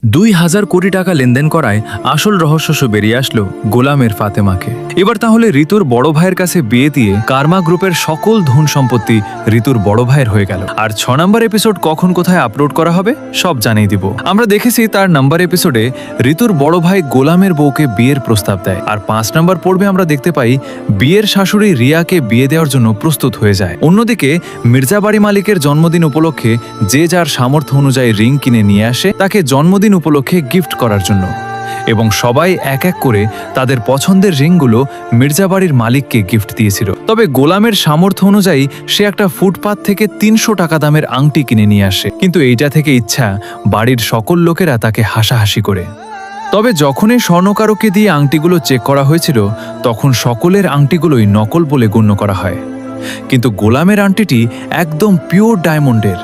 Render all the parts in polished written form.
2000 কোটি টাকা লেনদেন করায় আসল রহস্য বেরিয়ে আসলো গোলামের ফাতেমাকে। এবার তাহলে ঋতুর বড় ভাইয়ের কাছে বিয়ে দিয়ে কার্মা গ্রুপের সকল ধন সম্পত্তি ঋতুর বড় ভাইয়ের হয়ে গেল। আর 6 নম্বর এপিসোড কখন কোথায় আপলোড করা হবে সব জানিয়ে দিব। আমরা দেখেছি তার নাম্বার এপিসোডে ঋতুর বড় ভাই গোলামের বউকে বিয়ের প্রস্তাব দেয়, আর 5 নম্বর পর্বে আমরা দেখতে পাই বিয়ের শাশুড়ি রিয়াকে বিয়ে দেওয়ার জন্য প্রস্তুত হয়ে যায়। অন্যদিকে মির্জাবাড়ি মালিকের জন্মদিন উপলক্ষে যে যার সামর্থ্য অনুযায়ী রিং কিনে নিয়ে আসে তাকে জন্মদিন উপলক্ষে গিফট করার জন্য, এবং সবাই এক এক করে তাদের পছন্দের রিংগুলো মির্জাবাড়ির মালিককে গিফট দিয়েছিল। তবে গোলামের সামর্থ্য অনুযায়ী সে একটা ফুটপাত থেকে 300 টাকা দামের আংটি কিনে নিয়ে আসে, কিন্তু এইটা থেকে ইচ্ছা বাড়ির সকল লোকেরা তাকে হাসাহাসি করে। তবে যখনই স্বর্ণকারকে দিয়ে আংটিগুলো চেক করা হয়েছিল তখন সকলের আংটিগুলোই নকল বলে গণ্য করা হয়, কিন্তু গোলামের আংটিটি একদম পিওর ডায়মন্ডের।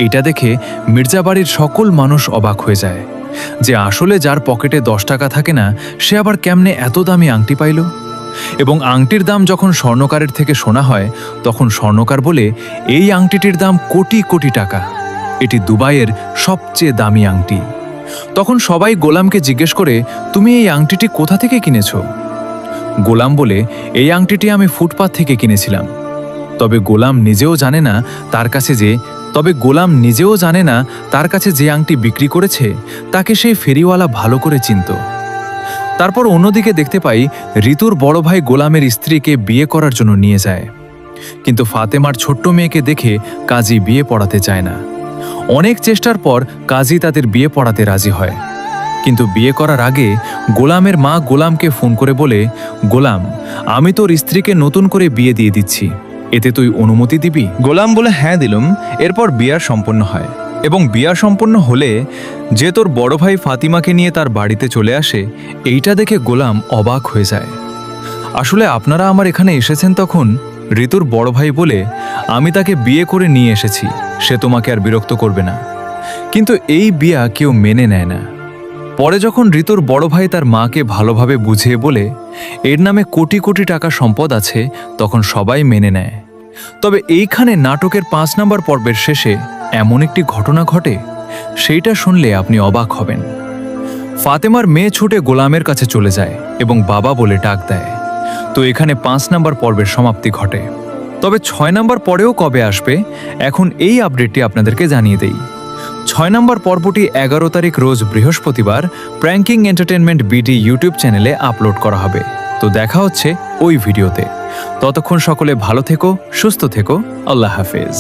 এটা দেখে মির্জাবাড়ির সকল মানুষ অবাক হয়ে যায় যে আসলে যার পকেটে 10 টাকা থাকে না সে আবার কেমনে এত দামি আংটি পাইল। এবং আংটির দাম যখন স্বর্ণকারের থেকে শোনা হয় তখন স্বর্ণকার বলে এই আংটিটির দাম কোটি কোটি টাকা, এটি দুবাইয়ের সবচেয়ে দামি আংটি। তখন সবাই গোলামকে জিজ্ঞেস করে, তুমি এই আংটিটি কোথা থেকে কিনেছ? গোলাম বলে, এই আংটিটি আমি ফুটপাত থেকে কিনেছিলাম। তবে গোলাম নিজেও জানে না তার কাছে যে আংটি বিক্রি করেছে তাকে সেই ফেরিওয়ালা ভালো করে চিনত। তারপর অন্যদিকে দেখতে পাই ঋতুর বড় ভাই গোলামের স্ত্রীকে বিয়ে করার জন্য নিয়ে যায়, কিন্তু ফাতেমার ছোট্ট মেয়েকে দেখে কাজী বিয়ে পড়াতে চায় না। অনেক চেষ্টার পর কাজী তাদের বিয়ে পড়াতে রাজি হয়, কিন্তু বিয়ে করার আগে গোলামের মা গোলামকে ফোন করে বলে, গোলাম, আমি তোর স্ত্রীকে নতুন করে বিয়ে দিয়ে দিচ্ছি, এতে তুই অনুমতি দিবি? গোলাম বলে হ্যাঁ দিলুম। এরপর বিয়া সম্পন্ন হয়, এবং বিয়া সম্পন্ন হলে যে তোর বড় ভাই ফাতিমাকে নিয়ে তার বাড়িতে চলে আসে, এইটা দেখে গোলাম অবাক হয়ে যায়। আসলে আপনারা আমার এখানে এসেছেন তখন? ঋতুর বড় ভাই বলে, আমি তাকে বিয়ে করে নিয়ে এসেছি, সে তোমাকে আর বিরক্ত করবে না। কিন্তু এই বিয়া কেউ মেনে নেয় না। পরে যখন ঋতুর বড় ভাই তার মাকে ভালোভাবে বুঝিয়ে বলে এর নামে কোটি কোটি টাকা সম্পদ আছে, তখন সবাই মেনে নেয়। তবে এইখানে নাটকের 5 নম্বর পর্বের শেষে এমন একটি ঘটনা ঘটে, সেইটা শুনলে আপনি অবাক হবেন। ফাতেমার মেয়ে ছুটে গোলামের কাছে চলে যায় এবং বাবা বলে ডাক দেয়। তো এখানে 5 নম্বর পর্বের সমাপ্তি ঘটে। তবে 6 নম্বর পরেও কবে আসবে এখন এই আপডেটটি আপনাদেরকে জানিয়ে দেই। 6 নম্বর পর্বটি 11 তারিখ রোজ বৃহস্পতিবার প্র্যাঙ্কিং এন্টারটেনমেন্ট বিডি ইউটিউব চ্যানেলে আপলোড করা হবে। তো দেখা হচ্ছে ওই ভিডিওতে। ততক্ষণ সকলে ভালো থেকো, সুস্থ থেকো, আল্লাহ হাফেজ।